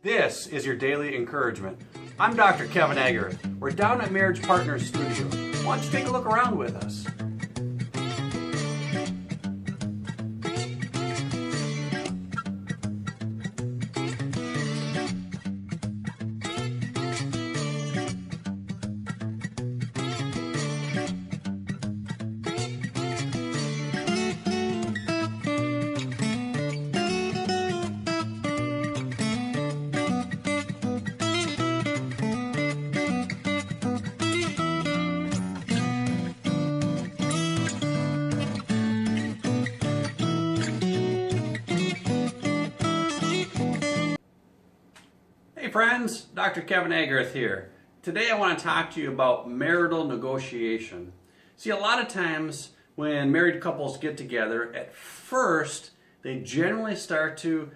This is your daily encouragement. I'm Dr. Kevin Agar. We're down at Marriage Partners Studio. Why don't you take a look around with us? Hey friends, Dr. Kevin Agarth here. Today I want to talk to you about marital negotiation. See, a lot of times when married couples get together, at first they generally start to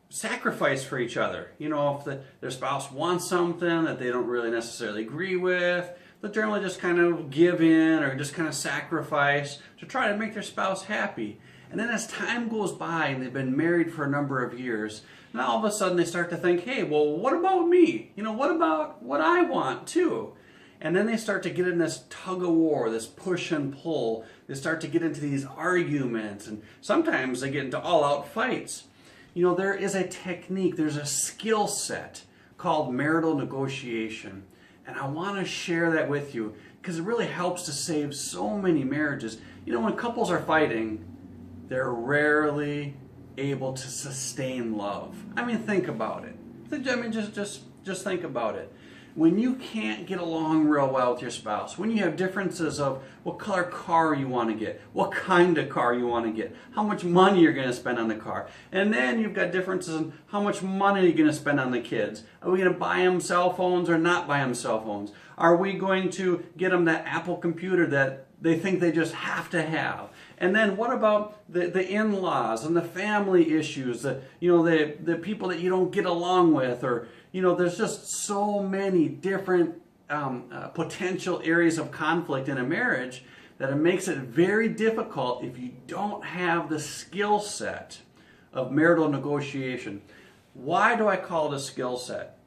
sacrifice for each other. You know, if their spouse wants something that they don't really necessarily agree with, they'll generally just kind of give in or just kind of sacrifice to try to make their spouse happy. And then as time goes by and they've been married for a number of years, now all of a sudden they start to think, hey, well, what about me? You know, what about what I want too? And then they start to get in this tug of war, this push and pull. They start to get into these arguments, and sometimes they get into all-out fights. You know, there is a technique, there's a skill set called marital negotiation. And I want to share that with you because it really helps to save so many marriages. You know, when couples are fighting, they're rarely able to sustain love. I mean, think about it. I mean, just think about it. When you can't get along real well with your spouse, when you have differences of what color car you want to get, what kind of car you want to get, how much money you're going to spend on the car, and then you've got differences in how much money you're going to spend on the kids. Are we going to buy them cell phones or not buy them cell phones? Are we going to get them that Apple computer that they think they just have to have? And then what about the in-laws and the family issues, the people that you don't get along with, or there's just so many different potential areas of conflict in a marriage that it makes it very difficult if you don't have the skill set of marital negotiation. Why do I call it a skill set?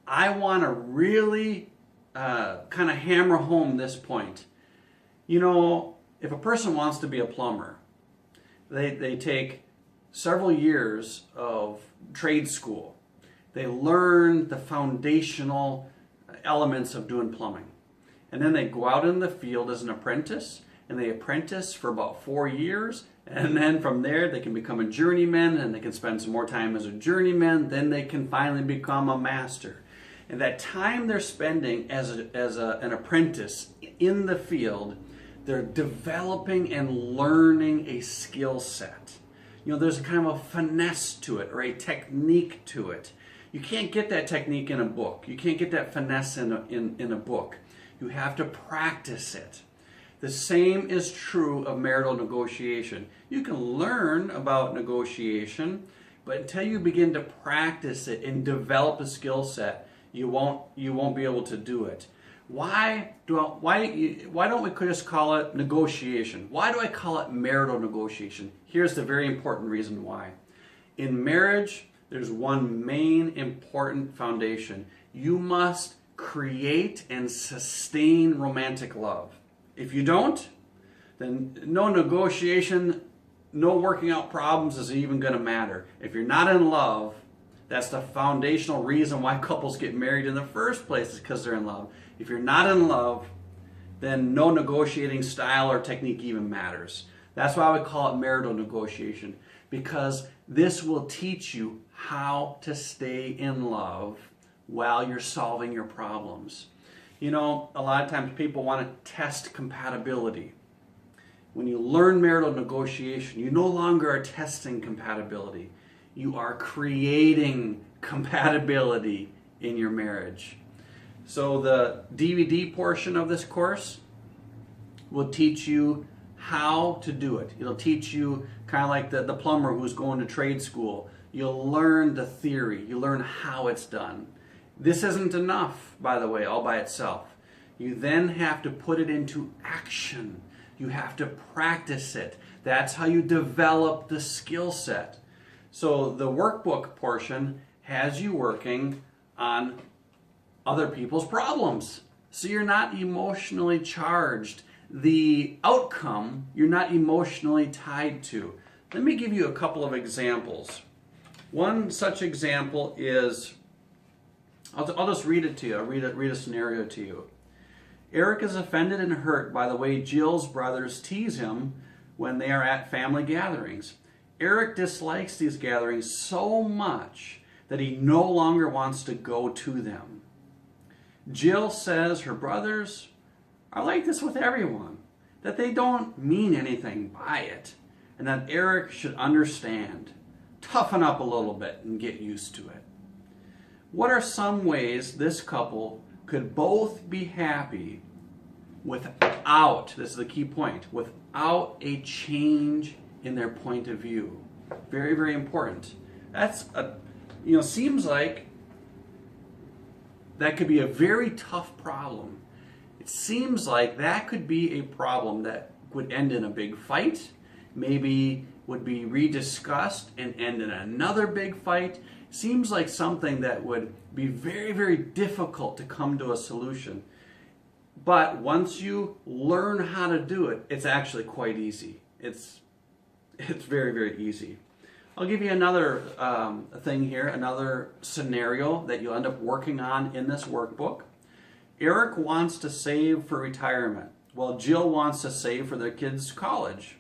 I want to really kind of hammer home this point. You know, if a person wants to be a plumber, they take several years of trade school. They learn the foundational elements of doing plumbing. And then they go out in the field as an apprentice, and they apprentice for about 4 years. And then from there, they can become a journeyman, and they can spend some more time as a journeyman. Then they can finally become a master. And that time they're spending as an apprentice in the field, they're developing and learning a skill set. You know, there's a kind of a finesse to it, or a technique to it. You can't get that technique in a book. You can't get that finesse in a book. You have to practice it. The same is true of marital negotiation. You can learn about negotiation, but until you begin to practice it and develop a skill set, you won't be able to do it. Why don't we just call it negotiation? Why do I call it marital negotiation? Here's the very important reason why. In marriage, there's one main important foundation. You must create and sustain romantic love. If you don't, then no negotiation, no working out problems is even going to matter. If you're not in love, that's the foundational reason why couples get married in the first place, is because they're in love. If you're not in love, then no negotiating style or technique even matters. That's why we call it marital negotiation, because this will teach you how to stay in love while you're solving your problems. You know, a lot of times people want to test compatibility. When you learn marital negotiation, you no longer are testing compatibility. You are creating compatibility in your marriage. So the DVD portion of this course will teach you how to do it. It'll teach you kind of like the plumber who's going to trade school. You'll learn the theory. You learn how it's done. This isn't enough, by the way, all by itself. You then have to put it into action. You have to practice it. That's how you develop the skill set. So the workbook portion has you working on other people's problems. So you're not emotionally charged. The outcome you're not emotionally tied to. Let me give you a couple of examples. One such example is, I'll just read it to you. I'll read a scenario to you. Eric is offended and hurt by the way Jill's brothers tease him when they are at family gatherings. Eric dislikes these gatherings so much that he no longer wants to go to them. Jill says her brothers are like this with everyone, that they don't mean anything by it, and that Eric should understand, toughen up a little bit, and get used to it. What are some ways this couple could both be happy without, this is the key point, without a change in their point of view? Very, very important. That's seems like that could be a very tough problem. It seems like that could be a problem that would end in a big fight, maybe would be rediscussed and end in another big fight. Seems like something that would be very, very difficult to come to a solution. But once you learn how to do it, it's actually quite easy. It's very, very easy. I'll give you another thing here, another scenario that you'll end up working on in this workbook. Eric wants to save for retirement, while Jill wants to save for their kids' college.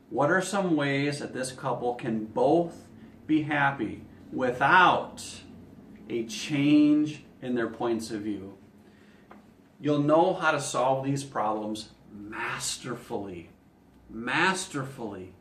What are some ways that this couple can both be happy without a change in their points of view? You'll know how to solve these problems masterfully. Masterfully.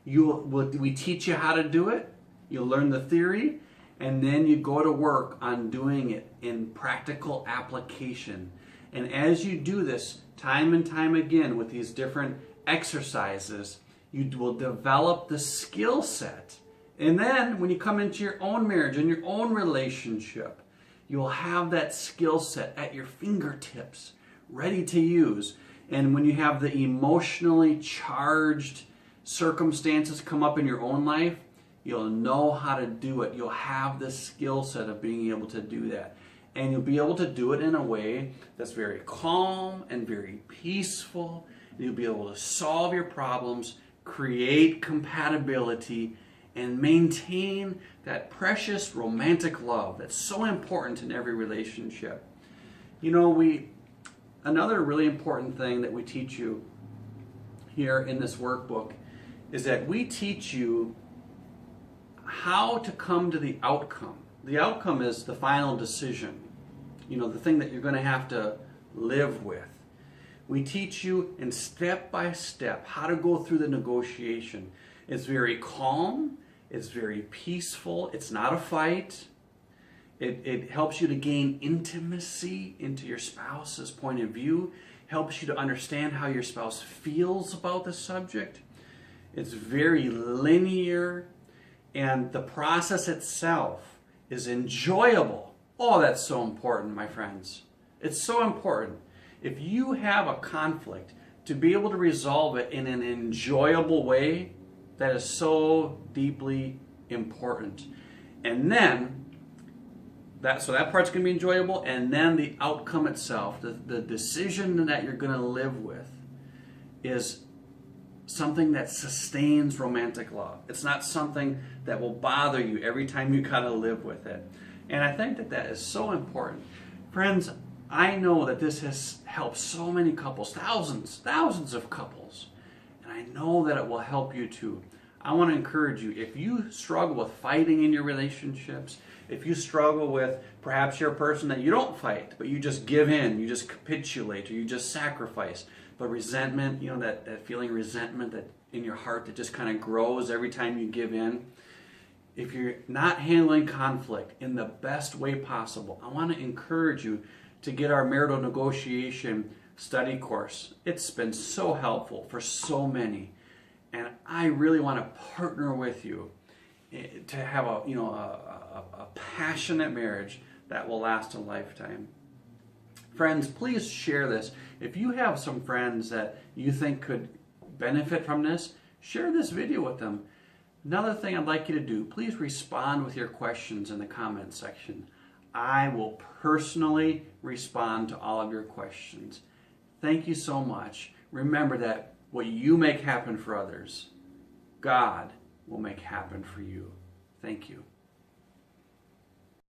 We teach you how to do it, you learn the theory, and then you go to work on doing it in practical application. And as you do this time and time again with these different exercises, you will develop the skill set. And then when you come into your own marriage and your own relationship, you'll have that skill set at your fingertips, ready to use. And when you have the emotionally charged circumstances come up in your own life, you'll know how to do it. You'll have the skill set of being able to do that. And you'll be able to do it in a way that's very calm and very peaceful. And you'll be able to solve your problems, create compatibility, and maintain that precious romantic love that's so important in every relationship. You know, another really important thing that we teach you here in this workbook is that we teach you how to come to the outcome. The outcome is the final decision, the thing that you're going to have to live with. We teach you in step by step how to go through the negotiation. It's very calm, it's very peaceful, it's not a fight. It helps you to gain intimacy into your spouse's point of view, helps you to understand how your spouse feels about the subject. It's very linear, and the process itself is enjoyable. Oh, that's so important, my friends. It's so important. If you have a conflict, to be able to resolve it in an enjoyable way, that is so deeply important. And then, that part's going to be enjoyable, and then the outcome itself, the decision that you're going to live with, is something that sustains romantic love. It's not something that will bother you every time you gotta live with it. And I think that is so important. Friends, I know that this has helped so many couples, thousands of couples. And I know that it will help you too. I want to encourage you, if you struggle with fighting in your relationships, if you struggle with, perhaps you're a person that you don't fight, but you just give in, you just capitulate, or you just sacrifice. But resentment, that feeling of resentment that in your heart that just kind of grows every time you give in. If you're not handling conflict in the best way possible, I want to encourage you to get our marital negotiation study course. It's been so helpful for so many. And I really want to partner with you to have a passionate marriage that will last a lifetime. Friends, please share this. If you have some friends that you think could benefit from this, share this video with them. Another thing I'd like you to do, please respond with your questions in the comment section. I will personally respond to all of your questions. Thank you so much. Remember that what you make happen for others, God will make happen for you. Thank you.